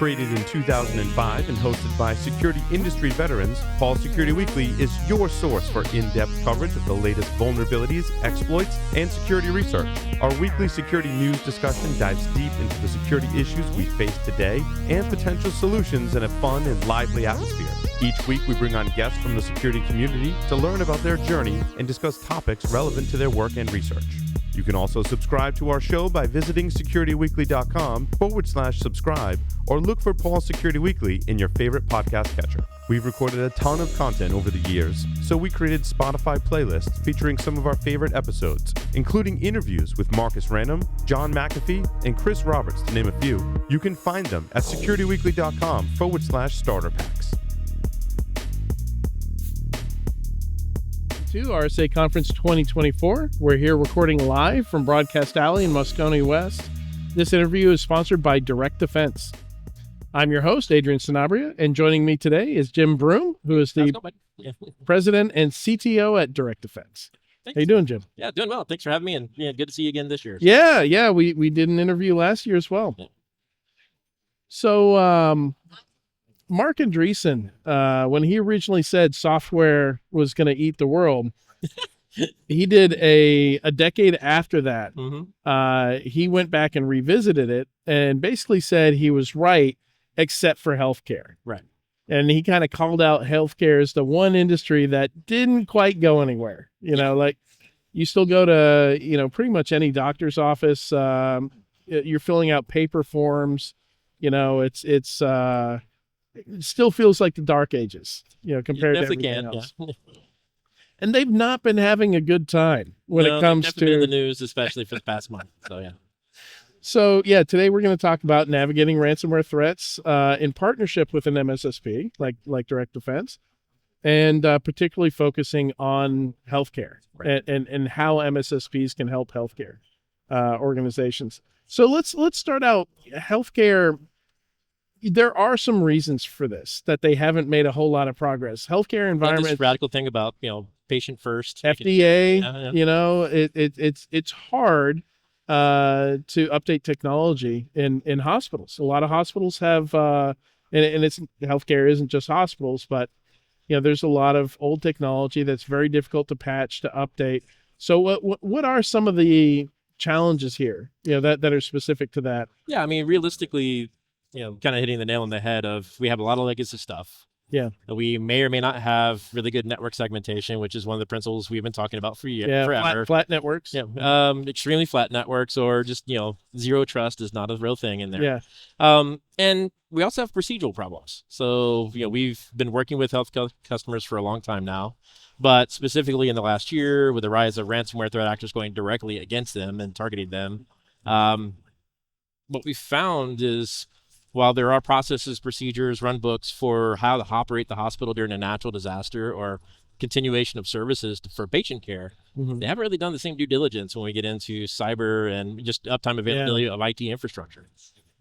Created in 2005 and hosted by security industry veterans, Paul Security Weekly is your source for in-depth coverage of the latest vulnerabilities, exploits, and security research. Our weekly security news discussion dives deep into the security issues we face today and potential solutions in a fun and lively atmosphere. Each week, we bring on guests from the security community to learn about their journey and discuss topics relevant to their work and research. You can also subscribe to our show by visiting securityweekly.com/subscribe or look for Paul Security Weekly in your favorite podcast catcher. We've recorded a ton of content over the years, so we created Spotify playlists featuring some of our favorite episodes, including interviews with Marcus Random, John McAfee, and Chris Roberts, to name a few. You can find them at securityweekly.com/starter packs. To RSA Conference 2024. We're here recording live from Broadcast Alley in Moscone West. This interview is sponsored by Direct Defense. I'm your host, Adrian Sanabria, and joining me today is Jim Broom, who is the president and CTO at Direct Defense. Thanks. How you doing, Jim? Yeah, doing well. Thanks for having me, and good to see you again this year. Yeah, we did an interview last year as well. Yeah. So, Mark Andreessen, when he originally said software was going to eat the world, he did a decade after that. Mm-hmm. He went back and revisited it and basically said he was right, except for healthcare. Right. And he kind of called out healthcare as the one industry that didn't quite go anywhere. You know, like you still go to, pretty much any doctor's office. You're filling out paper forms. It still feels like the dark ages, compared to everything else. Yeah. And they've not been having a good time when it comes to been in the news, especially for the past month. So today we're going to talk about navigating ransomware threats in partnership with an MSSP like Direct Defense, and particularly focusing on healthcare, right, and how MSSPs can help healthcare organizations. So let's start out healthcare. There are some reasons for this, that they haven't made a whole lot of progress. Healthcare environment. This radical thing about, patient first. FDA, it's hard to update technology in hospitals. A lot of hospitals have, and it's healthcare isn't just hospitals, but there's a lot of old technology that's very difficult to patch, to update. So what are some of the challenges here, that are specific to that? Yeah, I mean, realistically, kind of hitting the nail on the head of, we have a lot of legacy stuff. Yeah. We may or may not have really good network segmentation, which is one of the principles we've been talking about for years. Yeah, forever. Flat networks. Yeah. Extremely flat networks, or just, zero trust is not a real thing in there. Yeah. And we also have procedural problems. So, we've been working with health customers for a long time now, but specifically in the last year, with the rise of ransomware threat actors going directly against them and targeting them, what we found is, while there are processes, procedures, run books for how to operate the hospital during a natural disaster or continuation of services for patient care, mm-hmm. they haven't really done the same due diligence when we get into cyber and just uptime availability of IT infrastructure.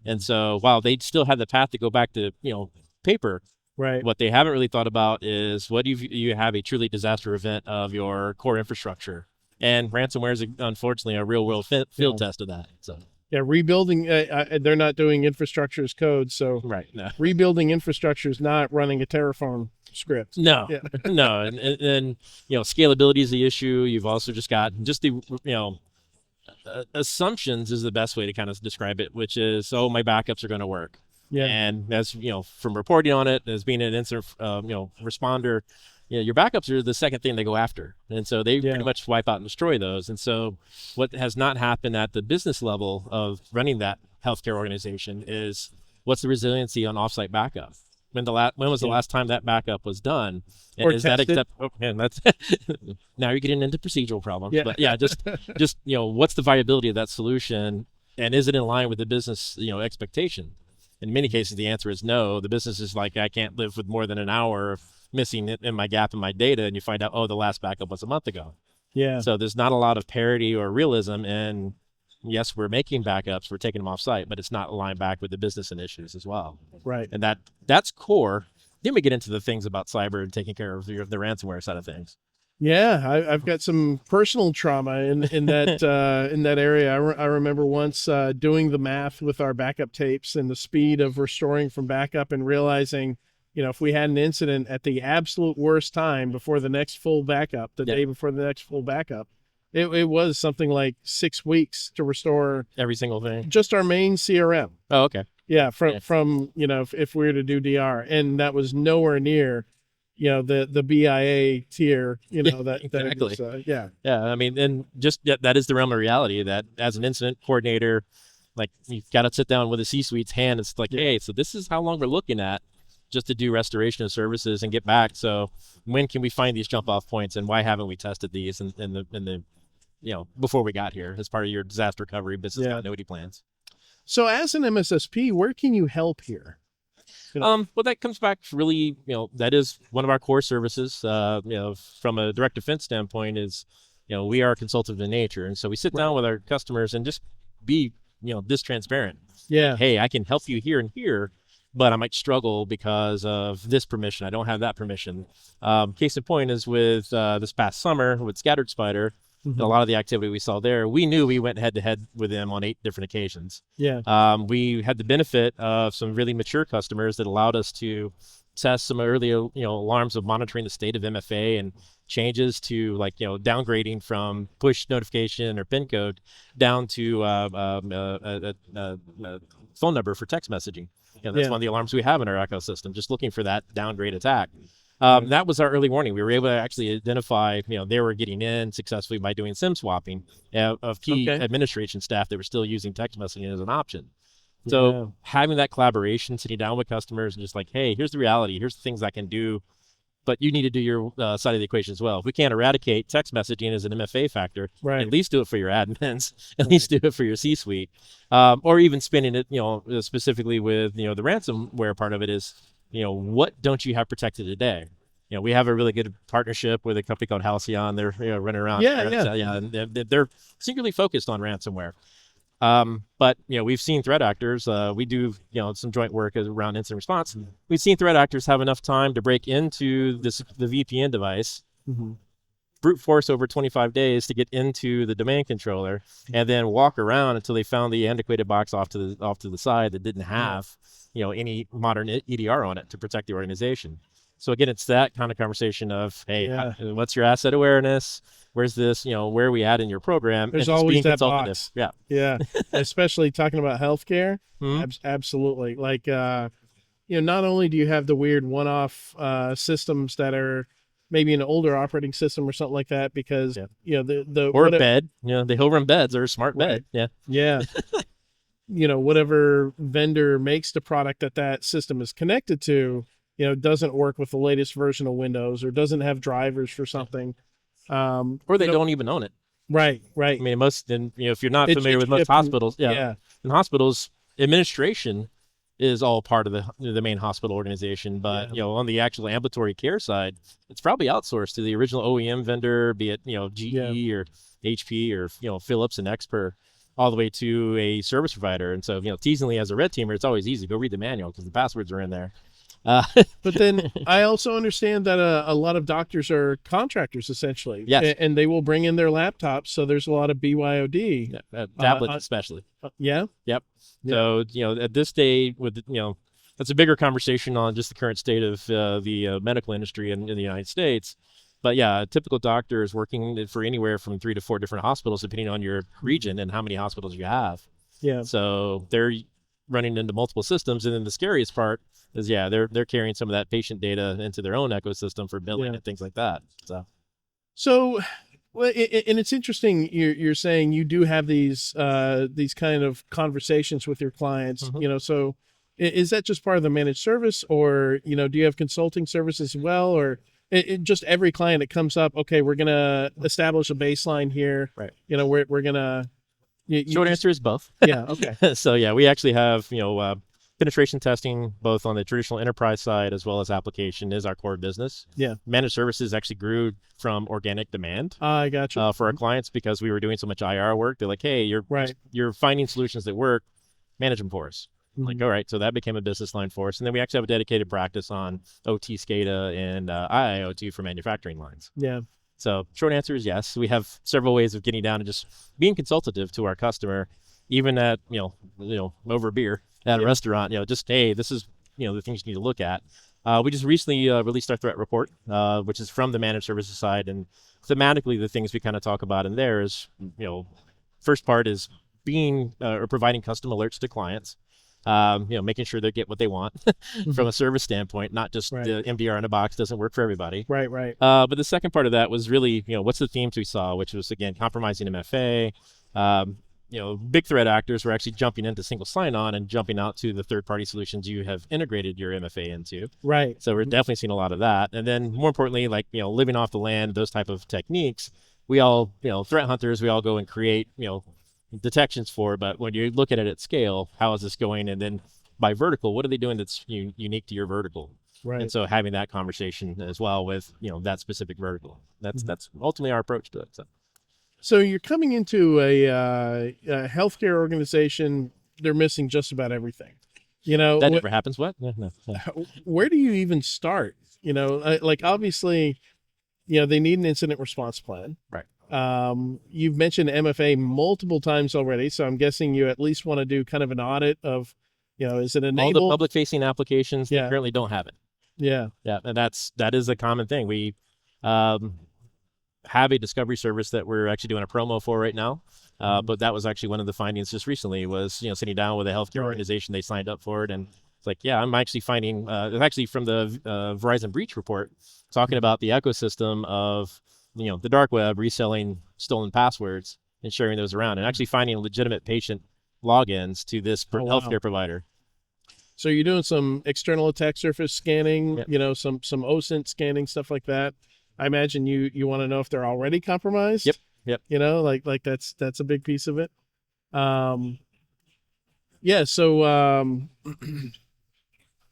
And so while they still have the path to go back to, paper, right, what they haven't really thought about is, what if you have a truly disaster event of your core infrastructure? And ransomware is, unfortunately, a real world field test of that. So. Yeah, rebuilding, they're not doing infrastructure as code, so right, no. Rebuilding infrastructure is not running a Terraform script. No, yeah. No, and scalability is the issue. You've also just got the, assumptions is the best way to kind of describe it, which is, my backups are going to work. Yeah. And as, from reporting on it, as being an incident, responder, your backups are the second thing they go after. And so they pretty much wipe out and destroy those. And so what has not happened at the business level of running that healthcare organization is, what's the resiliency on offsite backup? When was the last time that backup was done? And or is tested. that that's now you're getting into procedural problems. Yeah. But just what's the viability of that solution, and is it in line with the business expectation? In many cases, the answer is no. The business is like, I can't live with more than an hour of missing in my gap in my data, and you find out, the last backup was a month ago. Yeah. So there's not a lot of parity or realism, and yes, we're making backups, we're taking them off site, but it's not aligned back with the business initiatives as well. Right. And that's core. Then we get into the things about cyber and taking care of the ransomware side of things. Yeah, I've got some personal trauma in that in that area. I remember once doing the math with our backup tapes and the speed of restoring from backup and realizing, if we had an incident at the absolute worst time before the next full backup, the day before the next full backup, it was something like 6 weeks to restore Every single thing. just our main CRM. Oh, okay. Yeah, from if we were to do DR, and that was nowhere near the BIA tier, that Exactly. that is, yeah. Yeah, I mean, and just that is the realm of reality that as an incident coordinator, like you've got to sit down with a C-suite's hand. It's like, hey, so this is how long we're looking at just to do restoration of services and get back. So when can we find these jump off points, and why haven't we tested these in the before we got here as part of your disaster recovery business continuity plans? So as an MSSP, where can you help here? Well, that comes back really, that is one of our core services. From a direct defense standpoint, is we are consultative in nature, and so we sit down with our customers and just be this transparent. Yeah. Hey, I can help you here and here, but I might struggle because of this permission. I don't have that permission. Case in point is with this past summer with Scattered Spider. Mm-hmm. A lot of the activity we saw there, we knew we went head to head with them on 8 different occasions. Yeah. We had the benefit of some really mature customers that allowed us to test some early, alarms of monitoring the state of MFA and changes to downgrading from push notification or PIN code down to a phone number for text messaging. That's one of the alarms we have in our ecosystem, just looking for that downgrade attack. That was our early warning. We were able to actually identify, they were getting in successfully by doing SIM swapping of key administration staff that were still using text messaging as an option. So having that collaboration, sitting down with customers and just like, hey, here's the reality. Here's the things I can do, but you need to do your side of the equation as well. If we can't eradicate text messaging as an MFA factor, at least do it for your admins, at least do it for your C-suite, or even spinning it, specifically with, the ransomware part of it is, what don't you have protected today? We have a really good partnership with a company called Halcyon. They're running around. And they're singularly focused on ransomware. But we've seen threat actors. We do some joint work around incident response. We've seen threat actors have enough time to break into the VPN device, brute force over 25 days to get into the domain controller, and then walk around until they found the antiquated box off to the side that didn't have any modern EDR on it to protect the organization. So again, it's that kind of conversation of, hey, what's your asset awareness? Where's this? Where are we at in your program? There's always that box. Yeah. Especially talking about healthcare. Absolutely. Like, not only do you have the weird one-off systems that are maybe an older operating system or something like that, because or bed. The hill run beds are a smart bed. Yeah. Whatever vendor makes the product that system is connected to, doesn't work with the latest version of Windows or doesn't have drivers for something. Or they don't even own it. Right. I mean, if you're not familiar with most hospitals, in hospitals, administration is all part of the main hospital organization. But, on the actual ambulatory care side, it's probably outsourced to the original OEM vendor, be it, GE or HP or, Philips and Expert, all the way to a service provider. And so, teasingly as a red teamer, it's always easy. Go read the manual because the passwords are in there. But then I also understand that a lot of doctors are contractors essentially. Yes. And they will bring in their laptops. So there's a lot of BYOD. Tablets especially. Yeah. Yep. So, at this day with, that's a bigger conversation on just the current state of the medical industry in the United States. But a typical doctor is working for anywhere from 3 to 4 different hospitals, depending on your region and how many hospitals you have. Yeah. So they're running into multiple systems. And then the scariest part is, they're carrying some of that patient data into their own ecosystem for billing and things like that. So, well, and it's interesting. You're saying you do have these kind of conversations with your clients, so is that just part of the managed service, or, do you have consulting services as well, or just every client that comes up, okay, we're going to establish a baseline here. Right. We're going to, short answer is both. Yeah. Okay. So we actually have, penetration testing, both on the traditional enterprise side as well as application, is our core business. Yeah. Managed services actually grew from organic demand. I got you. For our clients, because we were doing so much IR work. They're like, hey, you're finding solutions that work, manage them for us. Like, all right, so that became a business line for us. And then we actually have a dedicated practice on OT SCADA and IIoT for manufacturing lines. Yeah. So short answer is yes. We have several ways of getting down and just being consultative to our customer, even at, over beer at a restaurant, just, hey, this is, the things you need to look at. We just recently released our threat report, which is from the managed services side. And thematically, the things we kind of talk about in there is, first part is being or providing custom alerts to clients. Making sure they get what they want from a service standpoint, not just the MDR in a box doesn't work for everybody. Right. But the second part of that was really, what's the themes we saw, which was, again, compromising MFA. Big threat actors were actually jumping into single sign-on and jumping out to the third-party solutions you have integrated your MFA into. Right. So we're definitely seeing a lot of that. And then more importantly, like, living off the land, those type of techniques, we all, threat hunters, we all go and create, detections for, but when you look at it at scale, how is this going? And then by vertical, what are they doing that's unique to your vertical? Right. And so having that conversation as well with, that specific vertical, that's ultimately our approach to it. So you're coming into a healthcare organization, they're missing just about everything. That never happens. What? No. Where do you even start? Like obviously, they need an incident response plan. Right. You've mentioned MFA multiple times already, so I'm guessing you at least want to do kind of an audit of, is it enabled? All the public-facing applications that currently don't have it. Yeah. And that is a common thing. We have a discovery service that we're actually doing a promo for right now. But that was actually one of the findings just recently was, sitting down with a healthcare organization, they signed up for it. And it's like, I'm actually finding, it's actually from the Verizon breach report, talking about the ecosystem of, the dark web reselling stolen passwords and sharing those around and actually finding legitimate patient logins to this healthcare provider. So you're doing some external attack surface scanning, some OSINT scanning, stuff like that. I imagine you want to know if they're already compromised. Yep. Like that's a big piece of it.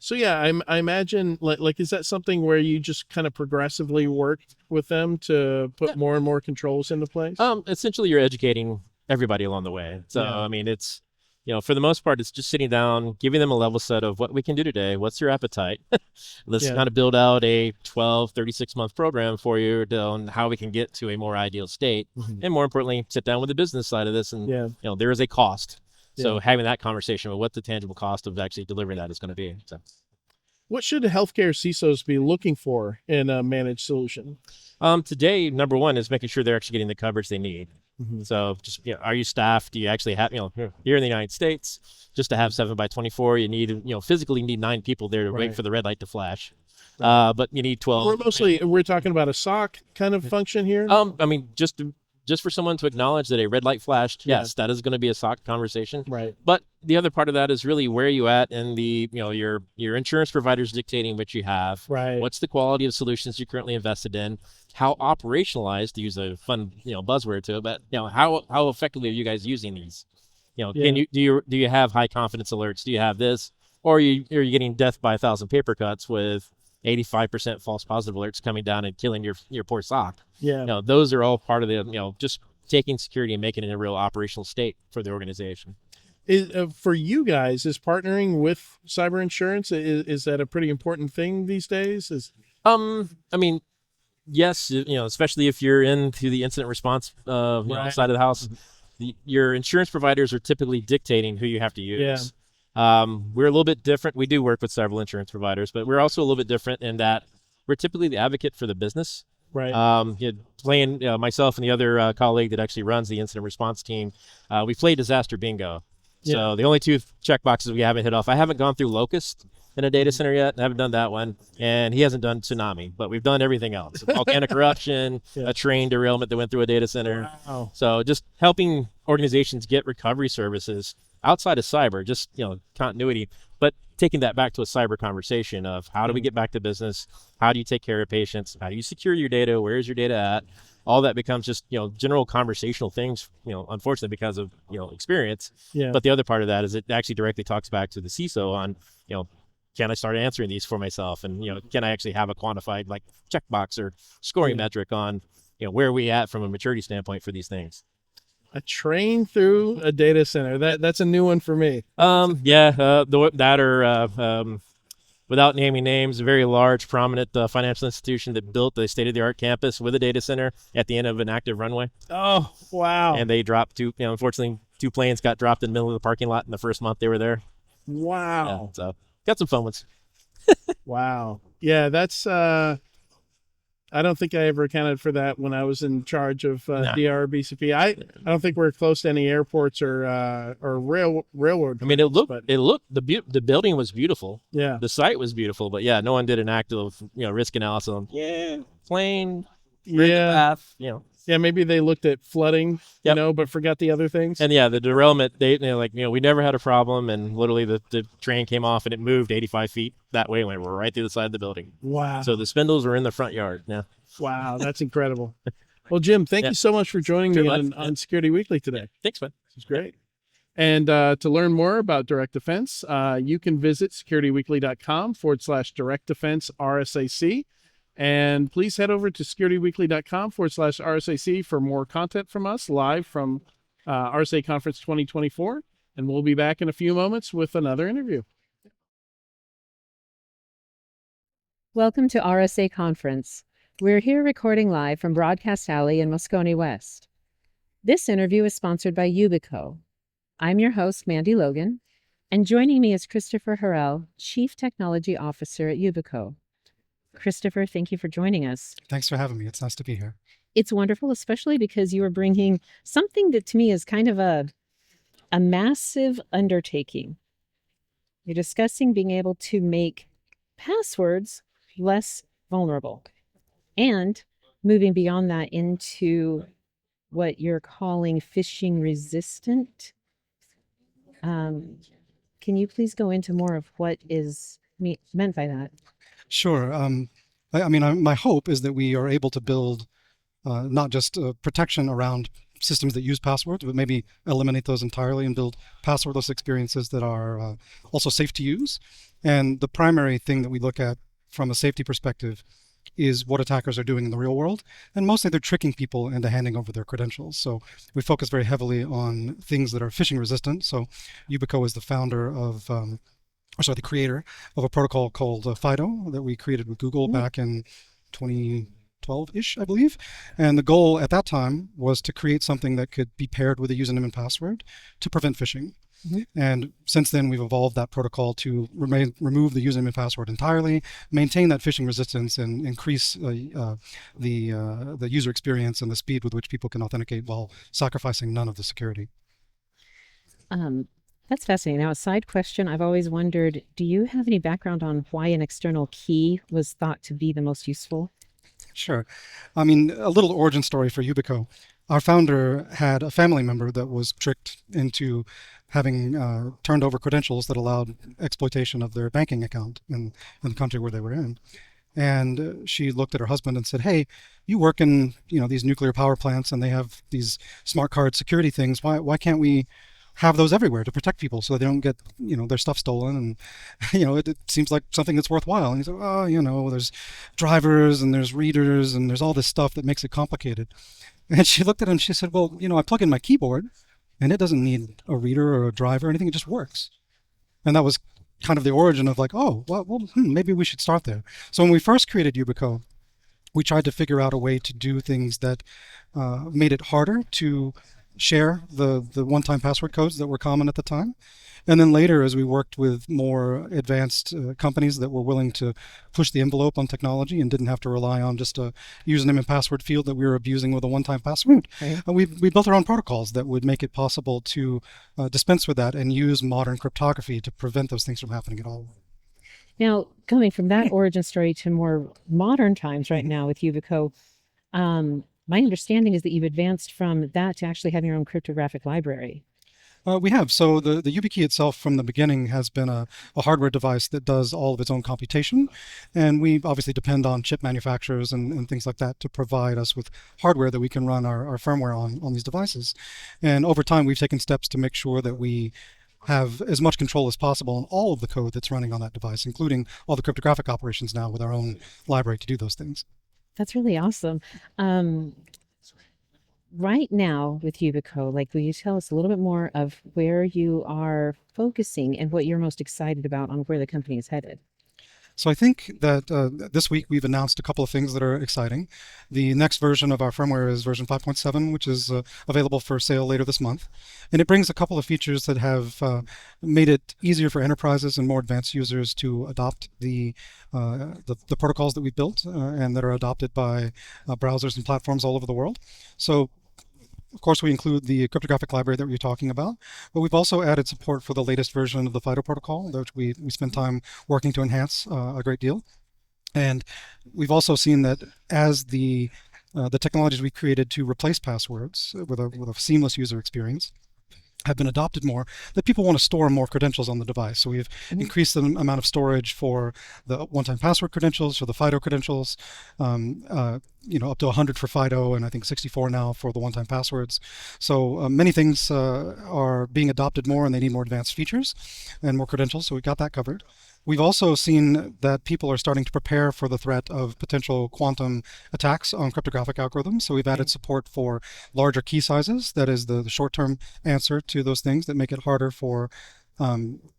So I imagine like is that something where you just kind of progressively work with them to put more and more controls into place? Essentially you're educating everybody along the way. So I mean, it's, for the most part, it's just sitting down, giving them a level set of what we can do today. What's your appetite? Let's kind of build out a 12, 36-month program for you on how we can get to a more ideal state. And more importantly, sit down with the business side of this. And, there is a cost. So having that conversation with what the tangible cost of actually delivering that is going to be. So, what should healthcare CISOs be looking for in a managed solution? Today, number one is making sure they're actually getting the coverage they need. So just, are you staffed? Do you actually have, here in the United States, just to have 7x24, you need, physically need 9 people there to wait for the red light to flash. But you need 12. We're talking about a SOC kind of function here. I mean, just for someone to acknowledge that a red light flashed, yes, that is going to be a SOC conversation. Right. But the other part of that is really where are you at in the, your insurance providers dictating what you have. Right. What's the quality of solutions you're currently invested in? How operationalized, to use a fun, buzzword to it, but how effectively are you guys using these? Can you do you have high confidence alerts? Do you have this? Or are you getting death by 1,000 paper cuts with 85% false positive alerts coming down and killing your poor SOC? Yeah. Those are all part of the, just taking security and making it a real operational state for the organization. For you guys, is partnering with cyber insurance, is that a pretty important thing these days? I mean, yes, especially if you're into the incident response side of the house, your insurance providers are typically dictating who you have to use. We're a little bit different. We do work with several insurance providers, but we're also a little bit different in that we're typically the advocate for the business. Right. Playing myself and the other colleague that actually runs the incident response team, we play disaster bingo. So the only 2 check boxes we haven't hit off, I haven't gone through Locust in a data center yet. I haven't done that one. And he hasn't done Tsunami, but we've done everything else. Volcanic eruption, a train derailment that went through a data center. Wow. So just helping organizations get recovery services outside of cyber, just, continuity, but taking that back to a cyber conversation of how do we get back to business? How do you take care of patients? How do you secure your data? Where is your data at? All that becomes just, general conversational things, unfortunately because of, experience. Yeah. But the other part of that is it actually directly talks back to the CISO on, can I start answering these for myself? And, can I actually have a quantified like checkbox or scoring metric on, where are we at from a maturity standpoint for these things? A train through a data center. That's a new one for me. without naming names, a very large, prominent financial institution that built a state-of-the-art campus with a data center at the end of an active runway. Oh, wow. And they dropped unfortunately, 2 planes got dropped in the middle of the parking lot in the first month they were there. Wow. Yeah, so got some fun ones. Wow. Yeah, that's I don't think I ever accounted for that when I was in charge of DRBCP. I don't think we're close to any airports or railroad. I mean, the building was beautiful. Yeah. The site was beautiful, but yeah, no one did an active, risk analysis. Plane. Yeah. Path, Yeah, maybe they looked at flooding, but forgot the other things. And the derailment, we never had a problem, and literally the train came off and it moved 85 feet that way and went right through the side of the building. Wow. So the spindles were in the front yard. Yeah. Wow, that's incredible. Well, Jim, thank you so much for joining me on Security Weekly today. Thanks, man. It's great. And to learn more about direct defense, you can visit securityweekly.com/direct defense RSAC. And please head over to securityweekly.com/RSAC for more content from us live from RSA Conference 2024. And we'll be back in a few moments with another interview. Welcome to RSA Conference. We're here recording live from Broadcast Alley in Moscone West. This interview is sponsored by Yubico. I'm your host, Mandy Logan, and joining me is Christopher Harrell, Chief Technology Officer at Yubico. Christopher, thank you for joining us. Thanks for having me. It's nice to be here. It's wonderful, especially because you are bringing something that to me is kind of a massive undertaking. You're discussing being able to make passwords less vulnerable and moving beyond that into what you're calling phishing-resistant. Can you please go into more of what is meant by that? Sure. My hope is that we are able to build not just protection around systems that use passwords, but maybe eliminate those entirely and build passwordless experiences that are also safe to use. And the primary thing that we look at from a safety perspective is what attackers are doing in the real world. And mostly they're tricking people into handing over their credentials. So we focus very heavily on things that are phishing resistant. So Yubico is the creator of a protocol called FIDO that we created with Google back in 2012-ish, I believe. And the goal at that time was to create something that could be paired with a username and password to prevent phishing. And since then, we've evolved that protocol to remove the username and password entirely, maintain that phishing resistance, and increase the user experience and the speed with which people can authenticate while sacrificing none of the security. That's fascinating. Now, a side question, I've always wondered, do you have any background on why an external key was thought to be the most useful? Sure. A little origin story for Yubico. Our founder had a family member that was tricked into having turned over credentials that allowed exploitation of their banking account in the country where they were in. And she looked at her husband and said, "Hey, you work in these nuclear power plants and they have these smart card security things. Why can't we have those everywhere to protect people so they don't get their stuff stolen? And it seems like something that's worthwhile." And he said, "Oh, there's drivers and there's readers and there's all this stuff that makes it complicated." And she looked at him and she said, "Well, I plug in my keyboard and it doesn't need a reader or a driver or anything. It just works." And that was kind of the origin of maybe we should start there. So when we first created Yubico, we tried to figure out a way to do things that made it harder to share the one-time password codes that were common at the time. And then later, as we worked with more advanced companies that were willing to push the envelope on technology and didn't have to rely on just a username and password field that we were abusing with a one-time password, we built our own protocols that would make it possible to dispense with that and use modern cryptography to prevent those things from happening at all. Now, coming from that origin story to more modern times right now with Yubico, my understanding is that you've advanced from that to actually having your own cryptographic library. We have. So the YubiKey itself from the beginning has been a hardware device that does all of its own computation. And we obviously depend on chip manufacturers and things like that to provide us with hardware that we can run our firmware on these devices. And over time, we've taken steps to make sure that we have as much control as possible on all of the code that's running on that device, including all the cryptographic operations now with our own library to do those things. That's really awesome. Right now with Yubico, will you tell us a little bit more of where you are focusing and what you're most excited about on where the company is headed? So I think that this week we've announced a couple of things that are exciting. The next version of our firmware is version 5.7, which is available for sale later this month. And it brings a couple of features that have made it easier for enterprises and more advanced users to adopt the protocols that we built and that are adopted by browsers and platforms all over the world. So of course, we include the cryptographic library that we were talking about, but we've also added support for the latest version of the FIDO protocol, which we spent time working to enhance a great deal. And we've also seen that as the technologies we created to replace passwords with a seamless user experience have been adopted more, that people want to store more credentials on the device. So we've increased the amount of storage for the one-time password credentials, for the FIDO credentials, up to 100 for FIDO, and I think 64 now for the one-time passwords. So many things are being adopted more, and they need more advanced features and more credentials. So we got that covered. We've also seen that people are starting to prepare for the threat of potential quantum attacks on cryptographic algorithms. So we've added support for larger key sizes. That is the short-term answer to those things that make it harder for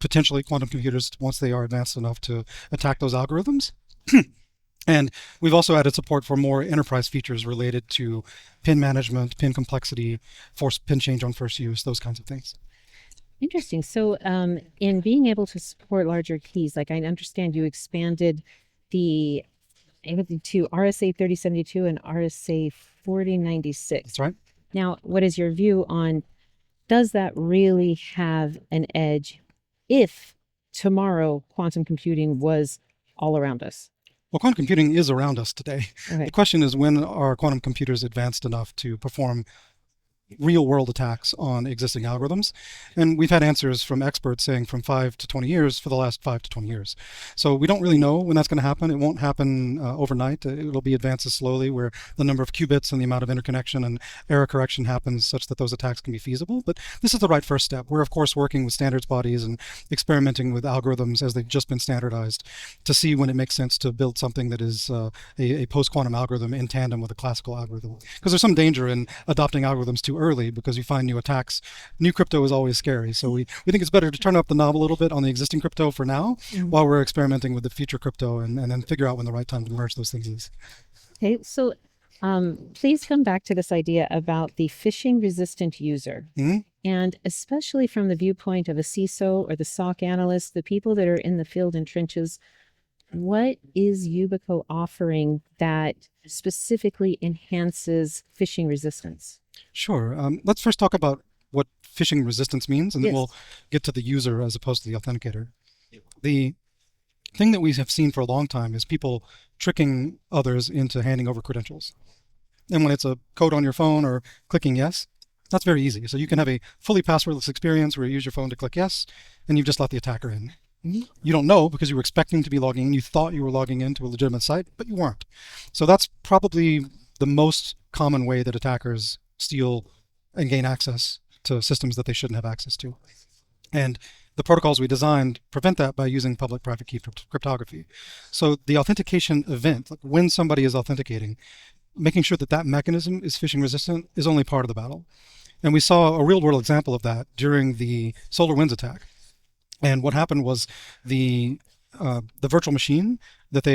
potentially quantum computers, once they are advanced enough, to attack those algorithms. And we've also added support for more enterprise features related to PIN management, PIN complexity, PIN change on first use, those kinds of things. Interesting. So in being able to support larger keys, like I understand you expanded to RSA 3072 and RSA 4096. That's right. Now, what is your view on, does that really have an edge if tomorrow quantum computing was all around us? Well, quantum computing is around us today. Okay. The question is, when are quantum computers advanced enough to perform real-world attacks on existing algorithms? And we've had answers from experts saying from 5 to 20 years for the last 5 to 20 years. So we don't really know when that's going to happen. It won't happen overnight. It'll be advances slowly, where the number of qubits and the amount of interconnection and error correction happens such that those attacks can be feasible. But this is the right first step. We're, of course, working with standards bodies and experimenting with algorithms as they've just been standardized to see when it makes sense to build something that is a post-quantum algorithm in tandem with a classical algorithm. Because there's some danger in adopting algorithms too early, because you find new attacks. New crypto is always scary. So we think it's better to turn up the knob a little bit on the existing crypto for now, while we're experimenting with the future crypto, and then figure out when the right time to merge those things is. Okay, so please come back to this idea about the phishing-resistant user. And especially from the viewpoint of a CISO or the SOC analyst, the people that are in the field and trenches, what is Yubico offering that specifically enhances phishing resistance? Sure. Let's first talk about what phishing resistance means, and then we'll get to the user as opposed to the authenticator. The thing that we have seen for a long time is people tricking others into handing over credentials. And when it's a code on your phone or clicking yes, that's very easy. So you can have a fully passwordless experience where you use your phone to click yes, and you've just let the attacker in. You don't know, because you were expecting to be logging in. You thought you were logging into a legitimate site, but you weren't. So that's probably the most common way that attackers steal and gain access to systems that they shouldn't have access to. And the protocols we designed prevent that by using public-private key cryptography. So the authentication event, like when somebody is authenticating, making sure that that mechanism is phishing resistant is only part of the battle. And we saw a real-world example of that during the SolarWinds attack. And what happened was the virtual machine that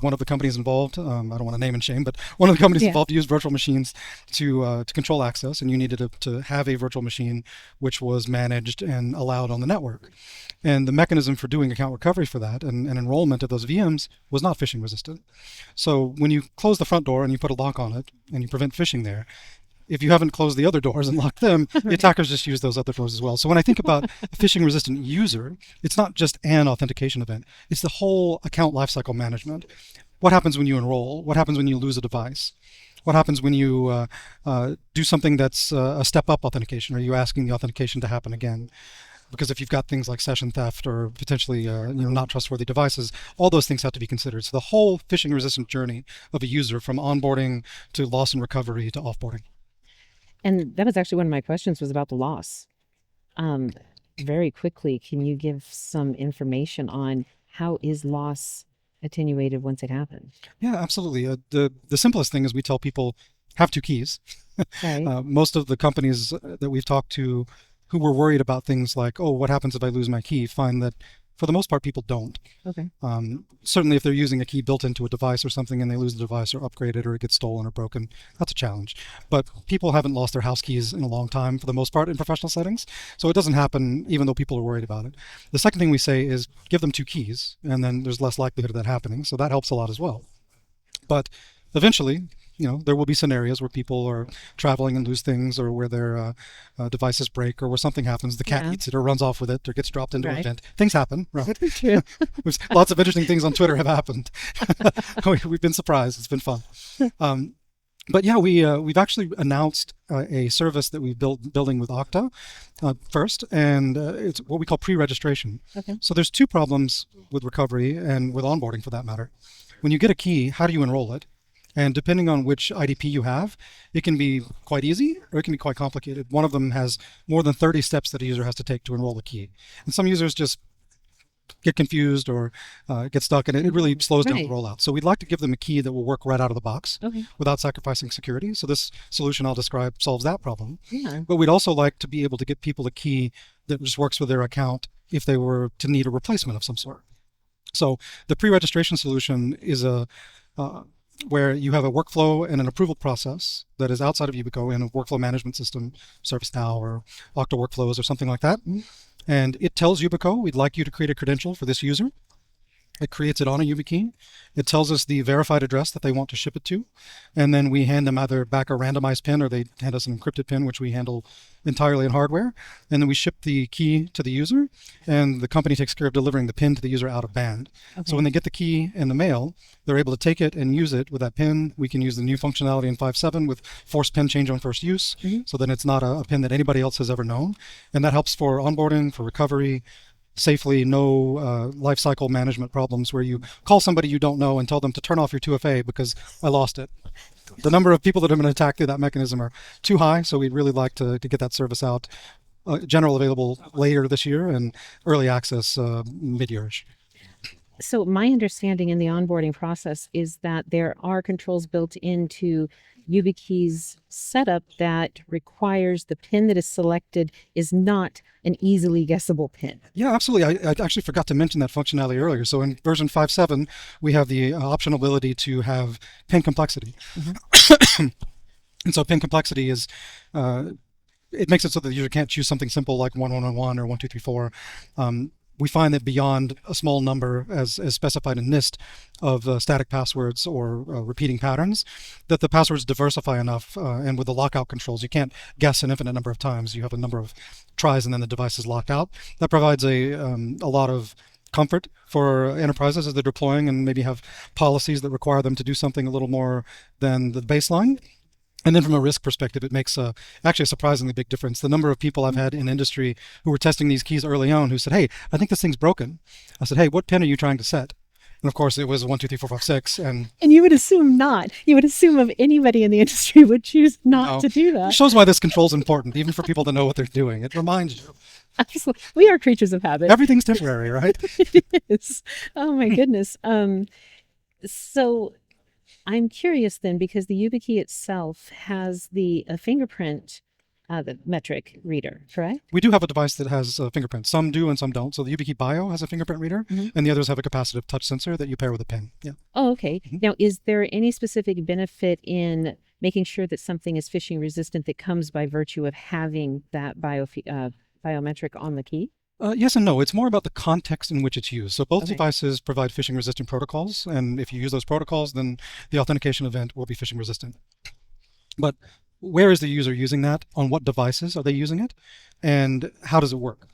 one of the companies involved, I don't want to name and shame, but one of the companies involved used virtual machines to control access, and you needed to have a virtual machine which was managed and allowed on the network. And the mechanism for doing account recovery for that and enrollment of those VMs was not phishing resistant. So when you close the front door and you put a lock on it and you prevent phishing there, if you haven't closed the other doors and locked them, the attackers just use those other doors as well. So when I think about a phishing-resistant user, it's not just an authentication event. It's the whole account lifecycle management. What happens when you enroll? What happens when you lose a device? What happens when you do something that's a step-up authentication? Are you asking the authentication to happen again? Because if you've got things like session theft or potentially not trustworthy devices, all those things have to be considered. So the whole phishing-resistant journey of a user, from onboarding to loss and recovery to offboarding. And that was actually one of my questions, was about the loss. Very quickly, can you give some information on how is loss attenuated once it happens? Yeah, absolutely. The simplest thing is we tell people have two keys. Right. Most of the companies that we've talked to who were worried about things like, oh, what happens if I lose my key, find that For the most part, people don't. Okay. Certainly if they're using a key built into a device or something and they lose the device or upgrade it or it gets stolen or broken, that's a challenge. But people haven't lost their house keys in a long time for the most part in professional settings. So it doesn't happen even though people are worried about it. The second thing we say is give them 2 keys, and then there's less likelihood of that happening. So that helps a lot as well. But eventually, there will be scenarios where people are traveling and lose things, or where their devices break, or where something happens. The cat eats it or runs off with it or gets dropped into an event. Things happen, right? True. Lots of interesting things on Twitter have happened. We've been surprised. It's been fun. But yeah, we've actually announced a service that we've building with Okta first, and it's what we call pre-registration. Okay. So there's 2 problems with recovery and with onboarding for that matter. When you get a key, how do you enroll it? And depending on which IDP you have, it can be quite easy or it can be quite complicated. One of them has more than 30 steps that a user has to take to enroll a key. And some users just get confused or get stuck, and it really slows down the rollout. So we'd like to give them a key that will work right out of the box without sacrificing security. So this solution I'll describe solves that problem. Yeah. But we'd also like to be able to get people a key that just works with their account if they were to need a replacement of some sort. So the pre-registration solution is where you have a workflow and an approval process that is outside of Yubico in a workflow management system, ServiceNow or Okta Workflows or something like that. And it tells Yubico, we'd like you to create a credential for this user. It creates it on a YubiKey. It tells us the verified address that they want to ship it to. And then we hand them either back a randomized PIN or they hand us an encrypted PIN, which we handle entirely in hardware. And then we ship the key to the user, and the company takes care of delivering the PIN to the user out of band. Okay. So when they get the key in the mail, they're able to take it and use it with that PIN. We can use the new functionality in 5.7 with forced PIN change on first use. So then it's not a PIN that anybody else has ever known. And that helps for onboarding, for recovery, safely, no lifecycle management problems where you call somebody you don't know and tell them to turn off your 2FA because I lost it. The number of people that have been attacked through that mechanism are too high, so we'd really like to get that service out. General available later this year and early access mid-yearish. So my understanding in the onboarding process is that there are controls built into YubiKey's setup that requires the PIN that is selected is not an easily guessable PIN. Yeah, absolutely. I actually forgot to mention that functionality earlier. So in version 5.7, we have the optional ability to have PIN complexity. And so PIN complexity is, it makes it so that the user can't choose something simple like 1111 or 1234. We find that beyond a small number, as specified in NIST, of static passwords or repeating patterns, that the passwords diversify enough, and with the lockout controls, you can't guess an infinite number of times. You have a number of tries and then the device is locked out. That provides a lot of comfort for enterprises as they're deploying and maybe have policies that require them to do something a little more than the baseline. And then from a risk perspective, it makes actually a surprisingly big difference. The number of people I've had in industry who were testing these keys early on who said, hey, I think this thing's broken. I said, hey, what PIN are you trying to set? And of course, it was 1, 2, 3, 4, 5, 6. And you would assume not. You would assume of anybody in the industry would choose not to do that. It shows why this control is important, even for people that know what they're doing. It reminds you. Absolutely. We are creatures of habit. Everything's temporary, right? It is. Oh, my goodness. So I'm curious then, because the YubiKey itself has the fingerprint, the metric reader, correct? We do have a device that has a fingerprint. Some do and some don't. So the YubiKey Bio has a fingerprint reader, and the others have a capacitive touch sensor that you pair with a PIN. Yeah. Oh, okay. Now, is there any specific benefit in making sure that something is phishing resistant that comes by virtue of having that biometric on the key? Yes and no. It's more about the context in which it's used. So both devices provide phishing resistant protocols, and if you use those protocols, then the authentication event will be phishing resistant. But where is the user using that? On what devices are they using it? And how does it work?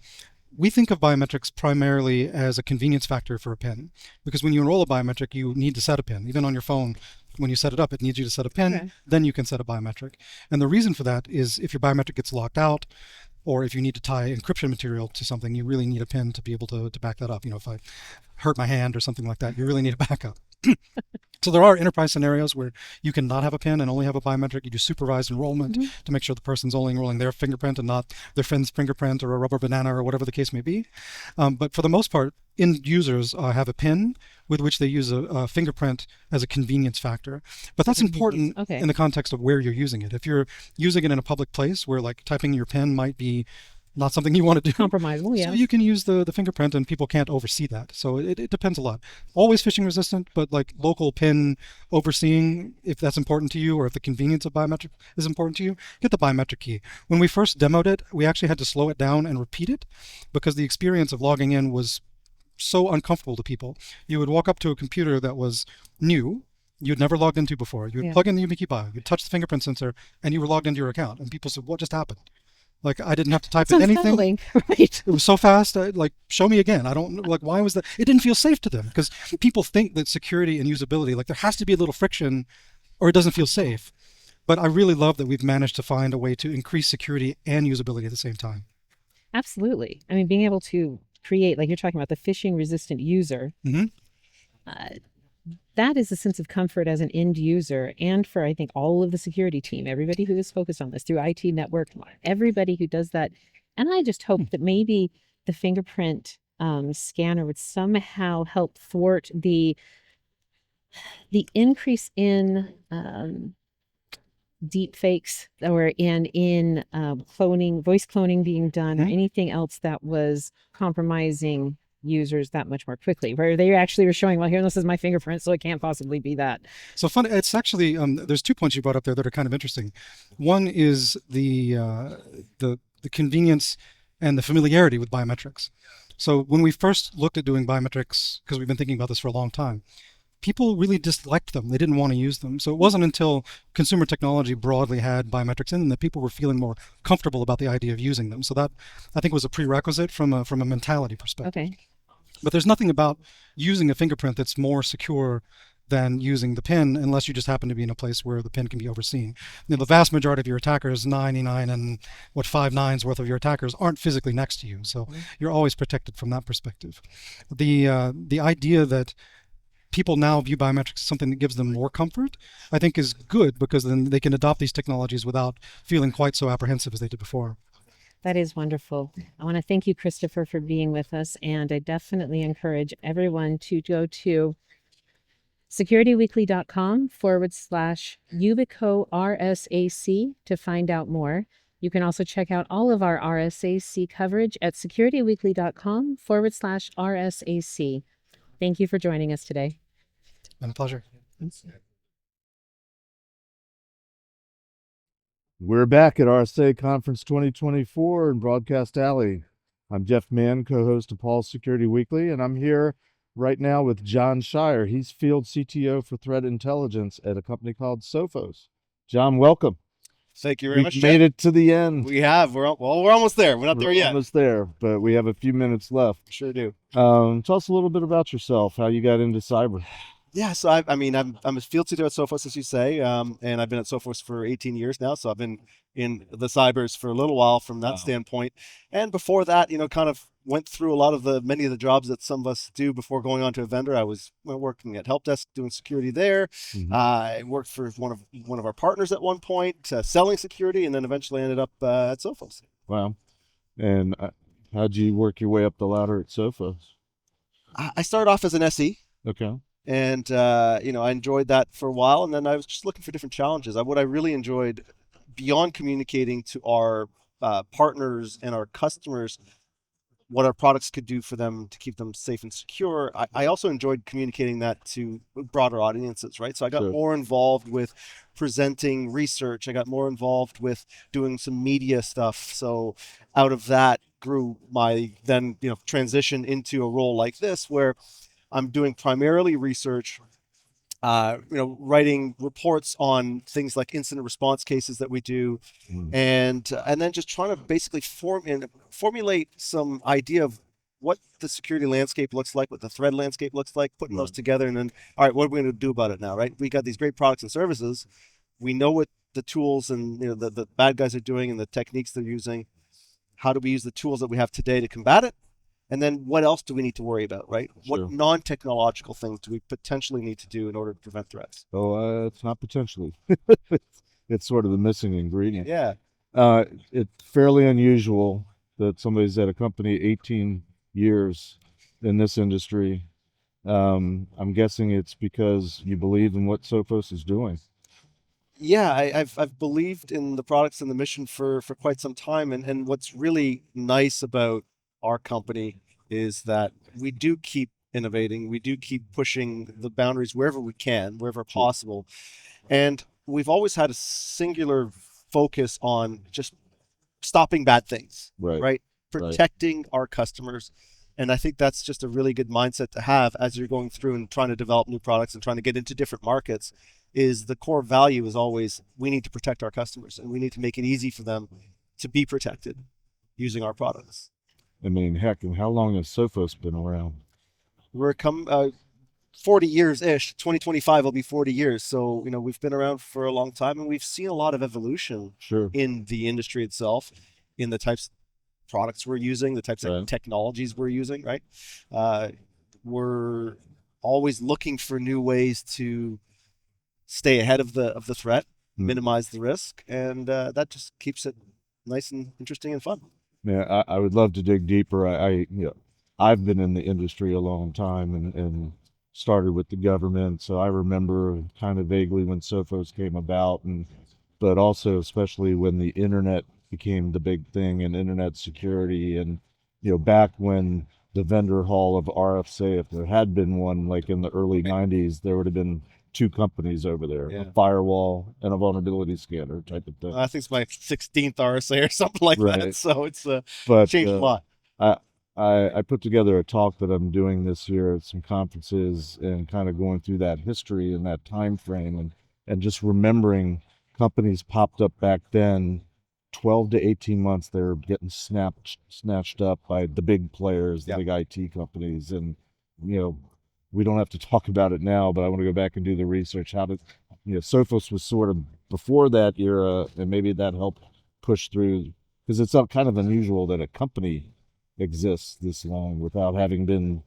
We think of biometrics primarily as a convenience factor for a PIN, because when you enroll a biometric, you need to set a PIN. Even on your phone, when you set it up, it needs you to set a PIN, then you can set a biometric. And the reason for that is if your biometric gets locked out, or if you need to tie encryption material to something, you really need a PIN to be able to back that up. If I hurt my hand or something like that, you really need a backup. So there are enterprise scenarios where you can not have a PIN and only have a biometric. You do supervised enrollment to make sure the person's only enrolling their fingerprint and not their friend's fingerprint or a rubber banana or whatever the case may be. But for the most part, end users have a PIN with which they use a fingerprint as a convenience factor. But that's important in the context of where you're using it. If you're using it in a public place where like typing your PIN might be not something you want to do. Compromisable, yeah. So you can use the fingerprint, and people can't oversee that. So it depends a lot. Always phishing resistant, but like local PIN overseeing, if that's important to you, or if the convenience of biometric is important to you, get the biometric key. When we first demoed it, we actually had to slow it down and repeat it because the experience of logging in was so uncomfortable to people. You would walk up to a computer that was new, you'd never logged into before. You'd plug in the Yubico bio, you'd touch the fingerprint sensor, and you were logged into your account. And people said, "What just happened?" Like, I didn't have to type in anything. Right. It was so fast. Like, show me again. I don't like, why was that? It didn't feel safe to them because people think that security and usability, like there has to be a little friction or it doesn't feel safe. But I really love that we've managed to find a way to increase security and usability at the same time. Absolutely. I mean, being able to create, like you're talking about, the phishing resistant user, that is a sense of comfort as an end user, and for, I think, all of the security team, everybody who is focused on this through IT network, everybody who does that. And I just hope that maybe the fingerprint scanner would somehow help thwart the increase in deep fakes or in cloning, voice cloning being done, or anything else that was compromising users that much more quickly, where they actually were showing, well, here, this is my fingerprint, so it can't possibly be that. So fun. It's actually there's 2 points you brought up there that are kind of interesting. One is the convenience and the familiarity with biometrics. So when we first looked at doing biometrics, because we've been thinking about this for a long time, people really disliked them. They didn't want to use them. So it wasn't until consumer technology broadly had biometrics in them that people were feeling more comfortable about the idea of using them. So that, I think, was a prerequisite from a mentality perspective. Okay. But there's nothing about using a fingerprint that's more secure than using the PIN, unless you just happen to be in a place where the PIN can be overseen. You know, the vast majority of your attackers, 99 and 5 nines worth of your attackers, aren't physically next to you. So you're always protected from that perspective. The idea that people now view biometrics as something that gives them more comfort, I think is good, because then they can adopt these technologies without feeling quite so apprehensive as they did before. That is wonderful. I want to thank you, Christopher, for being with us. And I definitely encourage everyone to go to securityweekly.com/Yubico RSAC to find out more. You can also check out all of our RSAC coverage at securityweekly.com/RSAC. Thank you for joining us today. Been a pleasure. We're back at RSA Conference 2024 in Broadcast Alley. I'm Jeff Mann, co-host of Paul's Security Weekly, and I'm here right now with John Shire. He's Field CTO for Threat Intelligence at a company called Sophos. John, welcome. Thank you very much, We've made it to the end. We have. We're almost there. We're not there yet. Almost there, but we have a few minutes left. Sure do. Tell us a little bit about yourself, how you got into cyber. Yeah, so I'm a field CTO at Sophos, as you say, and I've been at Sophos for 18 years now. So I've been in the cybers for a little while from that standpoint. And before that, kind of went through many of the jobs that some of us do before going on to a vendor. I was working at help desk doing security there. I worked for one of our partners at one point, selling security, and then eventually ended up at Sophos. Wow. And how'd you work your way up the ladder at Sophos? I started off as an SE. Okay. And, I enjoyed that for a while, and then I was just looking for different challenges. What I really enjoyed, beyond communicating to our partners and our customers what our products could do for them to keep them safe and secure, I also enjoyed communicating that to broader audiences, right? So I got more involved with presenting research. I got more involved with doing some media stuff. So out of that grew my then, transition into a role like this, where I'm doing primarily research, writing reports on things like incident response cases that we do, and then just trying to basically formulate some idea of what the security landscape looks like, what the threat landscape looks like, putting those together, and then, all right, what are we going to do about it now, right? We got these great products and services. We know what the tools and the bad guys are doing and the techniques they're using. How do we use the tools that we have today to combat it? And then what else do we need to worry about, right? What non-technological things do we potentially need to do in order to prevent threats? Oh, it's not potentially. It's sort of the missing ingredient. Yeah. It's fairly unusual that somebody's at a company 18 years in this industry. I'm guessing it's because you believe in what Sophos is doing. Yeah, I've believed in the products and the mission for quite some time, and what's really nice about our company is that we do keep innovating, we do keep pushing the boundaries wherever we can, wherever possible, and we've always had a singular focus on just stopping bad things, Right. right? Right. Protecting our customers. And I think that's just a really good mindset to have as you're going through and trying to develop new products and trying to get into different markets. Is the core value is always we need to protect our customers and we need to make it easy for them to be protected using our products. I mean, heck, and how long has Sophos been around? We're 40 years ish. 2025 will be 40 years. So, we've been around for a long time and we've seen a lot of evolution Sure. in the industry itself, in the types of products we're using, the types Right. of technologies we're using, right? We're always looking for new ways to stay ahead of the threat, minimize the risk, and that just keeps it nice and interesting and fun. Yeah, I would love to dig deeper. I've been in the industry a long time and started with the government, so I remember kind of vaguely when Sophos came about, but also especially when the internet became the big thing and internet security, and back when the vendor hall of RFSA, if there had been one like in the early 90s, there would have been two companies over there, Yeah. a firewall and a vulnerability scanner type of thing. I think it's my 16th RSA or something like Right. that, so it's But changed a lot. I put together a talk that I'm doing this year at some conferences and kind of going through that history and that time frame and just remembering companies popped up back then. 12 to 18 months they were getting snatched up by the big players, the Yeah. big IT companies, and we don't have to talk about it now, but I want to go back and do the research. How did Sophos was sort of before that era, and maybe that helped push through, because it's kind of unusual that a company exists this long without having been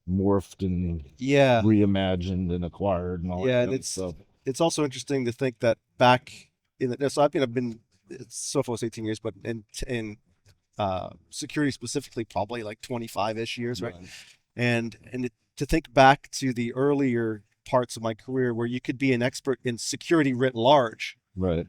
morphed and Yeah, reimagined and acquired and all yeah, that and kind of stuff. it's also interesting to think that back in the so I've been it's Sophos 18 years, but in security specifically probably like 25-ish years, right? And to think back to the earlier parts of my career where you could be an expert in security writ large. Right.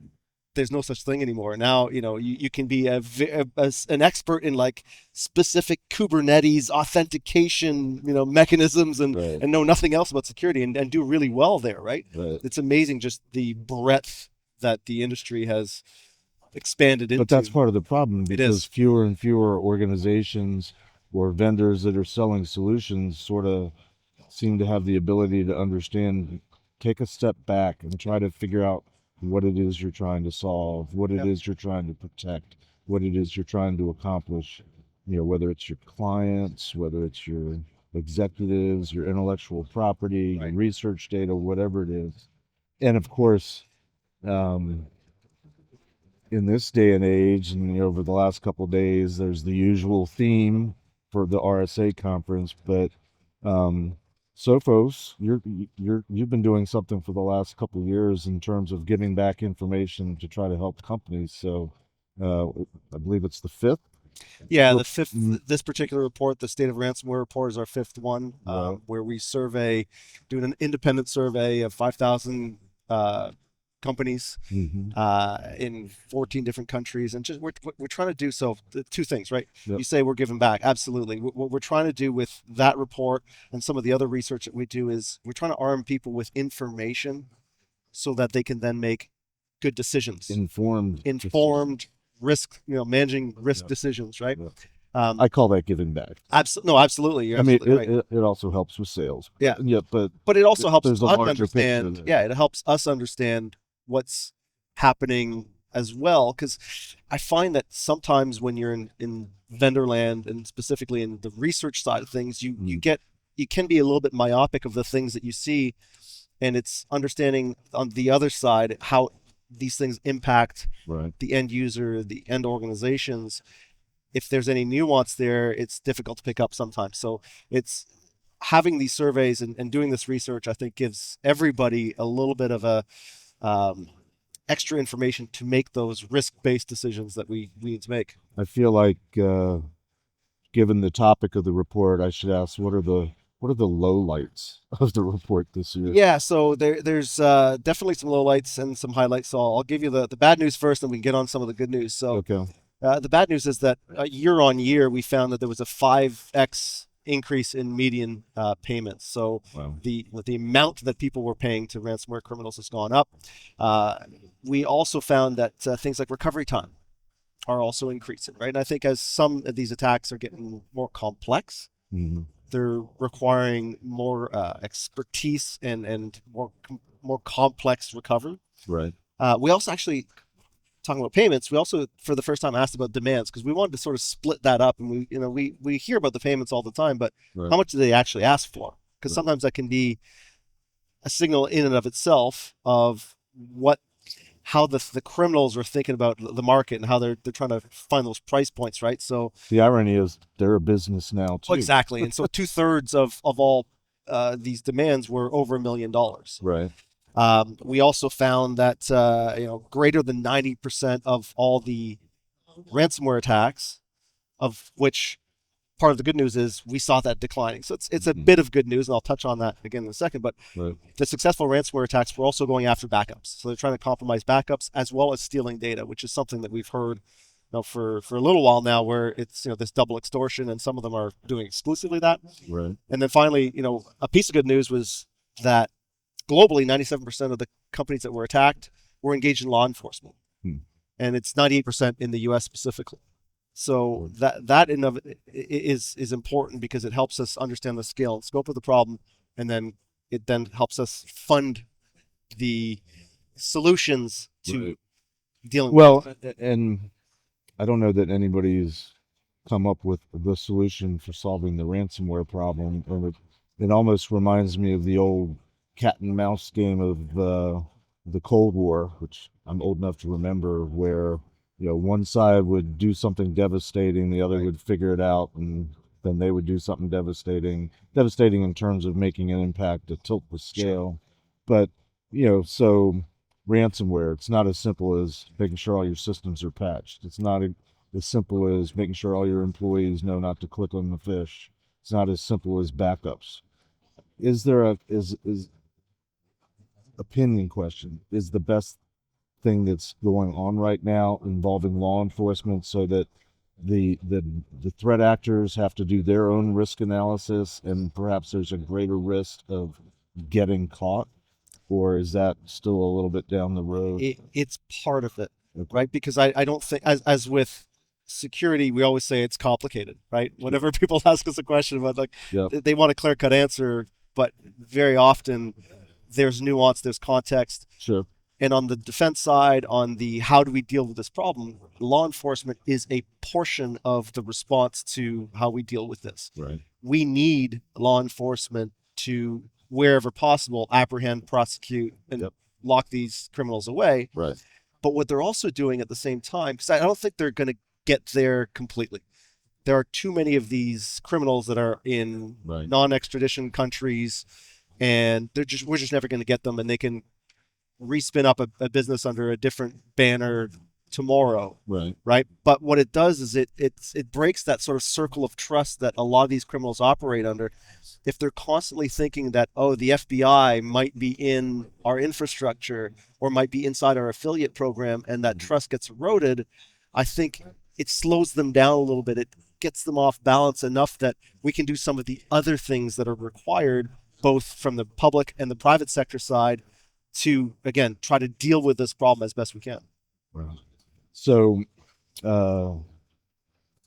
There's no such thing anymore. Now, you can be an expert in like specific Kubernetes authentication, mechanisms and Right. know nothing else about security and do really well there, right? Right. It's amazing just the breadth that the industry has expanded into. But that's part of the problem, It because is. fewer and fewer organizations or vendors that are selling solutions sort of seem to have the ability to understand, take a step back and try to figure out what it is you're trying to solve, what it Yep. is you're trying to protect, what it is you're trying to accomplish, whether it's your clients, whether it's your executives, your intellectual property, your Right. research data, whatever it is. And of course, um, in this day and age, and over the last couple of days, there's the usual theme for the RSA conference, but Sophos, you've been doing something for the last couple of years in terms of giving back information to try to help companies. So I believe it's the fifth. Yeah, Well, the fifth. This particular report, the State of Ransomware report, is our fifth one, Wow. where we doing an independent survey of 5,000 companies in 14 different countries, and just we're trying to do two things, right? Yep. You say we're giving back, absolutely. What we're trying to do with that report and some of the other research that we do is we're trying to arm people with information so that they can then make good decisions, Informed risk, managing risk Yep. decisions, right? Yep. Um, I call that giving back. absolutely. You're I mean, absolutely right. it also helps with sales. Yeah. Yeah, but But it also helps there's us a larger understand. picture there. Yeah, it helps us understand what's happening as well. Because I find that sometimes when you're in vendor land and specifically in the research side of things, you can be a little bit myopic of the things that you see, and it's understanding on the other side how these things impact Right. the end user, the end organizations. If there's any nuance there, it's difficult to pick up sometimes. So it's having these surveys and doing this research, I think, gives everybody a little bit of a extra information to make those risk-based decisions that we need to make. I feel like, given the topic of the report, I should ask, what are the what are the lowlights of the report this year? Yeah, so there's definitely some lowlights and some highlights. So I'll give you the bad news first, and we can get on some of the good news. So Okay. the bad news is that year on year, we found that there was a 5x increase in median payments. So Wow. the amount that people were paying to ransomware criminals has gone up. We also found that things like recovery time are also increasing, right? And I think as some of these attacks are getting more complex, Mm-hmm. they're requiring more expertise and more complex recovery. Right. We also actually, talking about payments, we also for the first time asked about demands, because we wanted to sort of split that up. And we hear about the payments all the time, but Right. how much do they actually ask for? Because Right. sometimes that can be a signal in and of itself of how the criminals are thinking about the market and how they're trying to find those price points, right? So The irony is they're a business now too. exactly, and so 2/3 of all these demands were over $1 million. Right. We also found that greater than 90% of all the ransomware attacks, of which part of the good news is we saw that declining. So it's a bit of good news, and I'll touch on that again in a second. But Right. the successful ransomware attacks were also going after backups. So they're trying to compromise backups as well as stealing data, which is something that we've heard for a little while now, where it's this double extortion, and some of them are doing exclusively that. Right. And then finally, a piece of good news was that globally, 97% of the companies that were attacked were engaged in law enforcement, and it's 98% in the U.S. specifically. So that in of it is important, because it helps us understand the scale and scope of the problem, and then it then helps us fund the solutions to dealing with it. And I don't know that anybody's come up with the solution for solving the ransomware problem. And it almost reminds me of the old cat and mouse game of the Cold War, which I'm old enough to remember, where one side would do something devastating, the other would figure it out, and then they would do something devastating in terms of making an impact to tilt the scale. But so ransomware, it's not as simple as making sure all your systems are patched. It's not as simple as making sure all your employees know not to click on the fish. It's not as simple as backups. Is there is opinion question, is the best thing that's going on right now involving law enforcement, so that the threat actors have to do their own risk analysis, and perhaps there's a greater risk of getting caught? Or is that still a little bit down the road? It's part of it, right? Because I don't think, as with security, we always say it's complicated, right? Whenever people ask us a question about they want a clear-cut answer, but very often there's nuance, there's context. Sure. And on the defense side, on the how do we deal with this problem, law enforcement is a portion of the response to how we deal with this. Right. We need law enforcement to, wherever possible, apprehend, prosecute, and lock these criminals away. Right. But what they're also doing at the same time, because I don't think they're going to get there completely. There are too many of these criminals that are in non-extradition countries, and we're just never going to get them, and they can respin up a business under a different banner tomorrow. Right. But what it does is it breaks that sort of circle of trust that a lot of these criminals operate under. If they're constantly thinking that, the FBI might be in our infrastructure or might be inside our affiliate program, and that trust gets eroded, I think it slows them down a little bit. It gets them off balance enough that we can do some of the other things that are required, both from the public and the private sector side, to, again, try to deal with this problem as best we can. Wow. So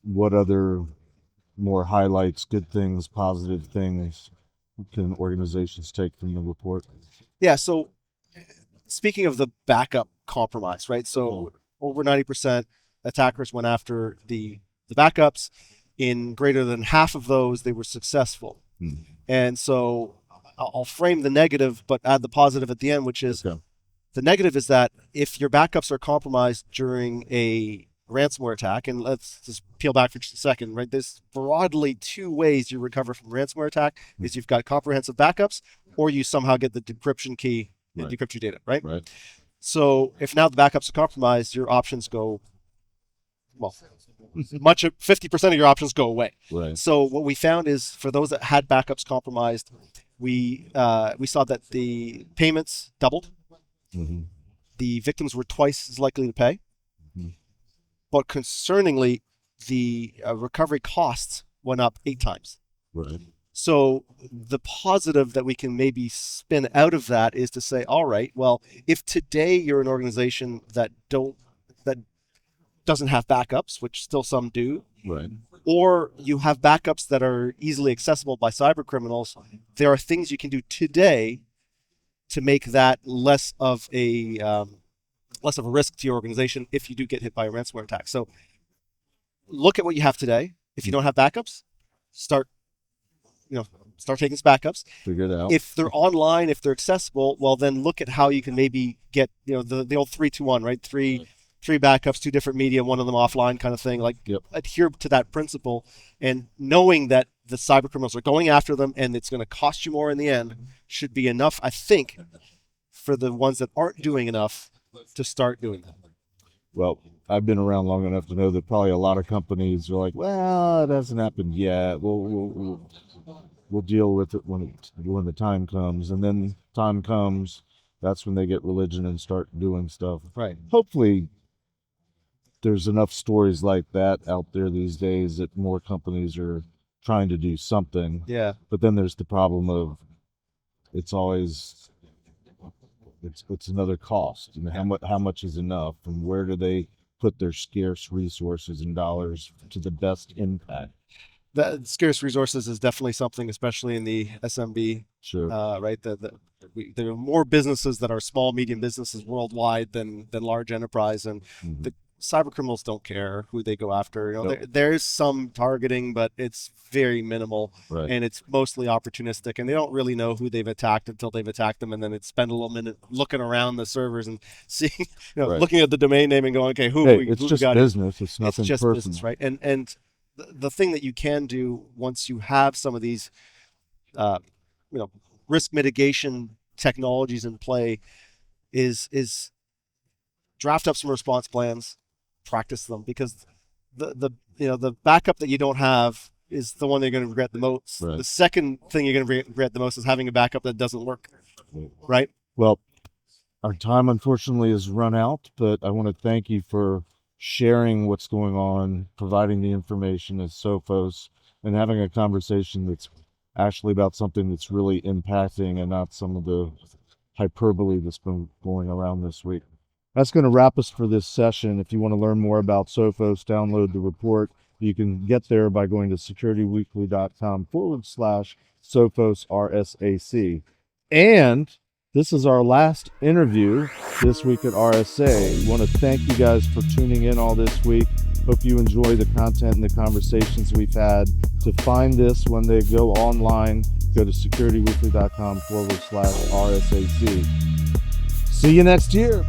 what other more highlights, good things, positive things can organizations take from the report? Yeah, so speaking of the backup compromise, right? So over 90% attackers went after the backups. In greater than half of those, they were successful. And so I'll frame the negative, but add the positive at the end, which is the negative is that if your backups are compromised during a ransomware attack, and let's just peel back for just a second, right? There's broadly two ways you recover from a ransomware attack: is you've got comprehensive backups, or you somehow get the decryption key and decrypt your data, right? Right. So if now the backups are compromised, your options go well, 50% of your options go away. Right. So what we found is for those that had backups compromised, we saw that the payments doubled. Mm-hmm. The victims were twice as likely to pay. Mm-hmm. But concerningly, the recovery costs went up 8 times. Right. So the positive that we can maybe spin out of that is to say, all right, well, if today you're an organization that doesn't have backups, which still some do, Right. or you have backups that are easily accessible by cyber criminals, there are things you can do today to make that less of a risk to your organization if you do get hit by a ransomware attack. So look at what you have today. If you don't have backups, start taking some backups. Figure it out. If they're online, if they're accessible, well, then look at how you can maybe get, the old 3-2-1, right? Three backups, 2 different media, one of them offline kind of thing. Like, Yep. Adhere to that principle, and knowing that the cyber criminals are going after them and it's going to cost you more in the end should be enough, I think, for the ones that aren't doing enough to start doing that. Well, I've been around long enough to know that probably a lot of companies are like, well, it hasn't happened yet. We'll deal with it when the time comes. And then time comes, that's when they get religion and start doing stuff. Right. Hopefully there's enough stories like that out there these days that more companies are trying to do something. Yeah. But then there's the problem of it's always it's another cost, and how much is enough, and where do they put their scarce resources and dollars to the best impact? That scarce resources is definitely something, especially in the SMB. Sure. Right. There are more businesses that are small, medium businesses worldwide than large enterprise, and Mhm. the cyber criminals don't care who they go after. Nope. There's some targeting, but it's very minimal, Right. and it's mostly opportunistic, and they don't really know who they've attacked until they've attacked them, and then it's spend a little minute looking around the servers and seeing, Right. looking at the domain name and going, okay, Hey, it's who just we got here? business. It's nothing It's just personal. business, right? And the thing that you can do once you have some of these, risk mitigation technologies in play, is draft up some response plans, practice them, because the backup that you don't have is the one they're going to regret the most. Right. The second thing you're going to regret the most is having a backup that doesn't work, right? Well, our time unfortunately has run out, but I want to thank you for sharing what's going on, providing the information as Sophos, and having a conversation that's actually about something that's really impacting and not some of the hyperbole that's been going around this week. That's going to wrap us for this session. If you want to learn more about Sophos, download the report. You can get there by going to securityweekly.com/Sophos RSAC. And this is our last interview this week at RSA. We want to thank you guys for tuning in all this week. Hope you enjoy the content and the conversations we've had. To find this when they go online, go to securityweekly.com/RSAC. See you next year.